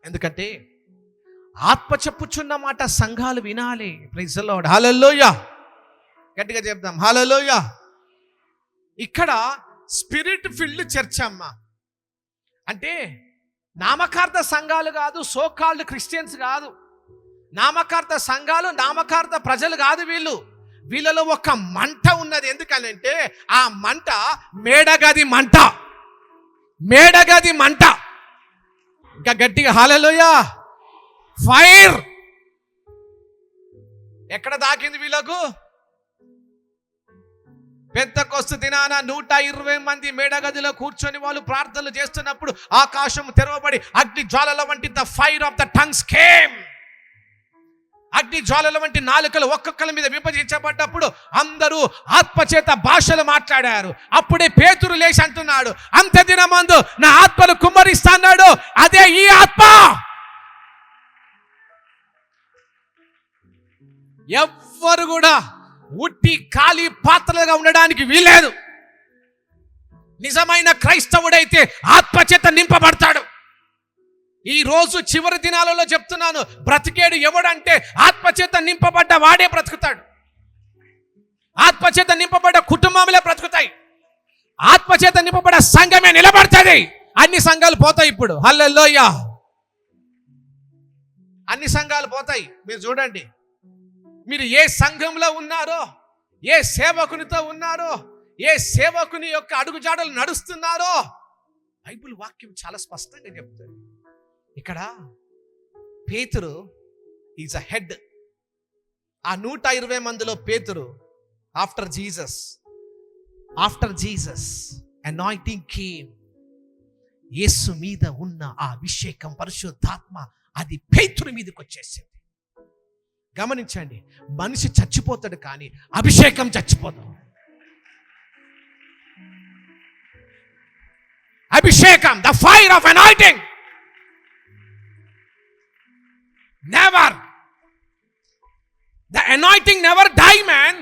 ఎందుకంటే ఆత్మ చెప్పుచున్న మాట సంఘాలు వినాలి. Praise the Lord. హల్లెలూయా. గట్టిగా చెప్దాం హల్లెలూయా. ఇక్కడ స్పిరిట్ ఫిల్డ్ చర్చ్ అమ్మ. అంటే నామకార్థ సంఘాలు కాదు, సోకాల్డ్ క్రిస్టియన్స్ కాదు, నామకార్థ సంఘాలు, నామకార్థ ప్రజలు కాదు. వీళ్ళలో ఒక మంట ఉన్నది. ఎందుకనంటే ఆ మంట మేడగది మంట, మేడగది మంట. ఇంకా గట్టిగా హల్లెలూయా. ఫైర్ ఎక్కడ దాకింది వీళ్ళకు? పెంతెకొస్తు దినాన 120 మంది మేడగదిలో కూర్చొని వాళ్ళు ప్రార్థనలు చేస్తున్నప్పుడు ఆకాశం తెరవబడి అగ్ని జ్వాలల వంటి the fire of the tongues came. అగ్ని జ్వాలల వంటి నాలుకలు ఒక్కొక్కల మీద విభజించబడ్డప్పుడు అందరూ ఆత్మచేత భాషలు మాట్లాడారు. అప్పుడే పేతురు లేచి అంటున్నాడు, అంత దినమందు నా ఆత్మను కుమ్మరిస్తాడు. అదే ఈ ఆత్మ. ఎవ్వరు కూడా ఉట్టి ఖాళీ పాత్రలుగా ఉండడానికి వీలేదు. నిజమైన క్రైస్తవుడైతే ఆత్మచేత నింపబడతాడు. ఈ రోజు చివరి దినాలలో చెప్తున్నాను, బ్రతికేడు ఎవడంటే ఆత్మచేత నింపబడ్డ వాడే బ్రతుకుతాడు. ఆత్మచేత నింపబడ్డ కుటుంబంలో బ్రతుకుతాయి. ఆత్మచేత నింపబడ్డ సంఘమే నిలబడుతుంది. అన్ని సంఘాలు పోతాయి ఇప్పుడు. హల్లెలూయా. అన్ని సంఘాలు పోతాయి. మీరు చూడండి, మీరు ఏ సంఘంలో ఉన్నారో, ఏ సేవకునితో ఉన్నారో, ఏ సేవకుని యొక్క అడుగుజాడలు నడుస్తున్నారో బైబిల్ వాక్యం చాలా స్పష్టంగా చెప్తుంది. ఇక్కడ పేతురు ఈజ్ అ హెడ్. ఆ 120 మందిలో పేతురు ఆఫ్టర్ జీసస్ అనాయింటింగ్ కేమ్. యేసు మీద ఉన్న ఆ అభిషేకం, పరిశుద్ధాత్మ అది పేతురు మీదకి వచ్చేసింది. గమనించండి, మనిషి చచ్చిపోతాడు కానీ అభిషేకం చచ్చిపోతాడు. అభిషేకం, the fire of anointing, never, the anointing never die man.